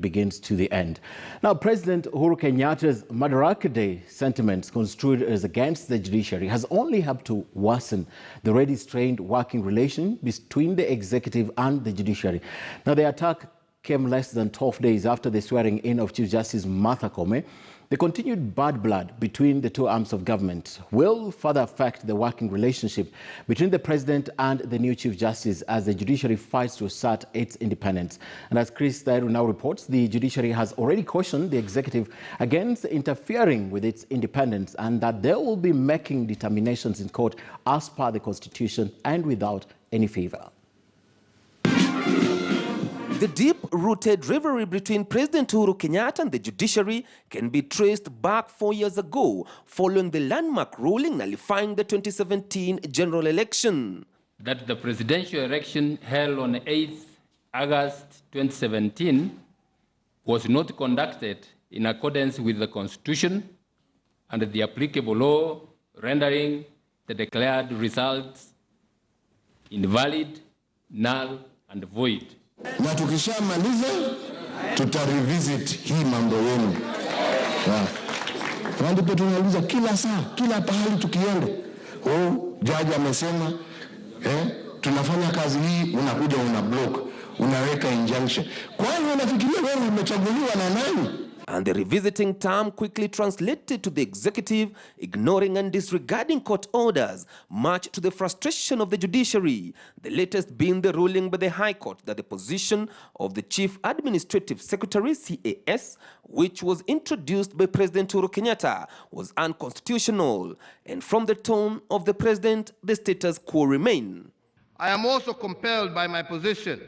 begins to the end. Now, President Uhuru Kenyatta's Madaraka Day sentiments construed as against the judiciary has only helped to worsen the already strained working relation between the executive and the judiciary. Now, the attack came less than 12 days after the swearing in of Chief Justice Martha Koome. The continued bad blood between the two arms of government will further affect the working relationship between the President and the new Chief Justice as the judiciary fights to assert its independence. And as Chris Thairu now reports, the judiciary has already cautioned the executive against interfering with its independence and that they will be making determinations in court as per the Constitution and without any favour. The deep-rooted rivalry between President Uhuru Kenyatta and the judiciary can be traced back 4 years ago, following the landmark ruling nullifying the 2017 general election. That the presidential election held on 8 August 2017 was not conducted in accordance with the Constitution and the applicable law, rendering the declared results invalid, null, and void. Na tukishamaliza tutarevisit hii mambo yenu. Ndipo tunauliza kila saa, kila pahali tukienda. Jaji amesema tunafanya kazi hii, unakuja una block, unaweka injunction. Kwani unafikiria wewe umechaguliwa na nani? And the revisiting term quickly translated to the executive ignoring and disregarding court orders, much to the frustration of the judiciary. The latest being the ruling by the High Court that the position of the Chief Administrative Secretary, CAS, which was introduced by President Uhuru Kenyatta, was unconstitutional. And from the tone of the President, the status quo remain. I am also compelled by my position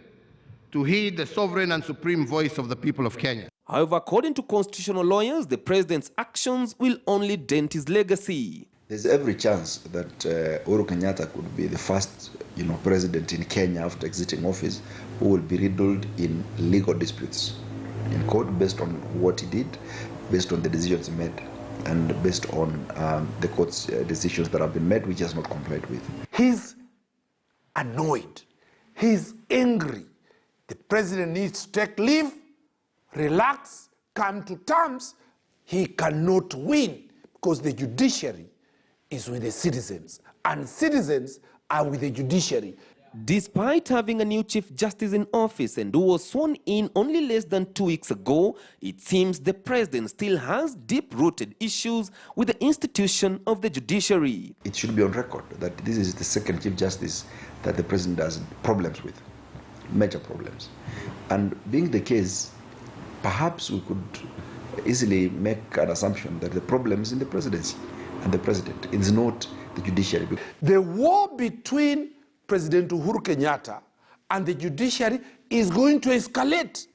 to heed the sovereign and supreme voice of the people of Kenya. However, according to constitutional lawyers, the president's actions will only dent his legacy. There's every chance that Uhuru Kenyatta could be the first, president in Kenya after exiting office who will be riddled in legal disputes in court based on what he did, based on the decisions he made, and based on the court's decisions that have been made, which he has not complied with. He's annoyed. He's angry. The president needs to take leave, relax, come to terms. He cannot win because the judiciary is with the citizens and citizens are with the judiciary. Despite having a new Chief Justice in office and who was sworn in only less than 2 weeks ago, it seems the president still has deep-rooted issues with the institution of the judiciary. It should be on record that this is the second Chief Justice that the president has problems with, major problems. And being the case, perhaps we could easily make an assumption that the problem is in the presidency and the president. It is not the judiciary. The war between President Uhuru Kenyatta and the judiciary is going to escalate.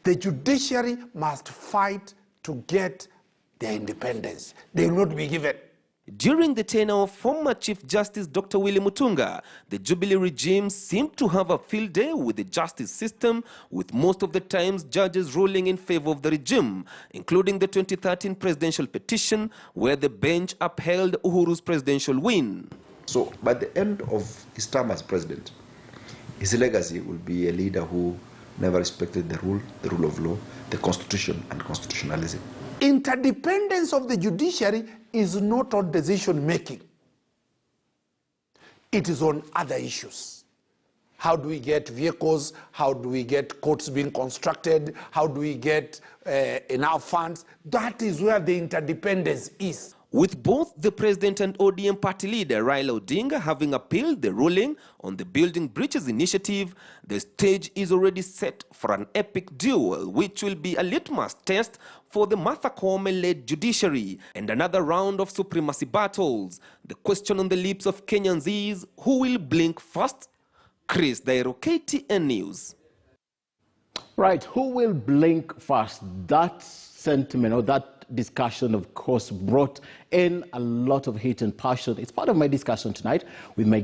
The judiciary must fight to get their independence. They will not be given. During the tenure of former Chief Justice Dr. Willie Mutunga, the Jubilee regime seemed to have a field day with the justice system, with most of the times judges ruling in favor of the regime, including the 2013 presidential petition, where the bench upheld Uhuru's presidential win. So, by the end of his term as president, his legacy will be a leader who never respected the rule of law, the Constitution, and constitutionalism. Interdependence of the judiciary is not on decision-making. It is on other issues. How do we get vehicles? How do we get courts being constructed? How do we get enough funds? That is where the interdependence is. With both the president and ODM party leader Raila Odinga having appealed the ruling on the Building Bridges initiative, the stage is already set for an epic duel, which will be a litmus test for the Martha Koome-led judiciary and another round of supremacy battles. The question on the lips of Kenyans is, who will blink first? Chris Thairu, KTN News. Right, who will blink first? That sentiment or that discussion, of course, brought in a lot of hate and passion. It's part of my discussion tonight with my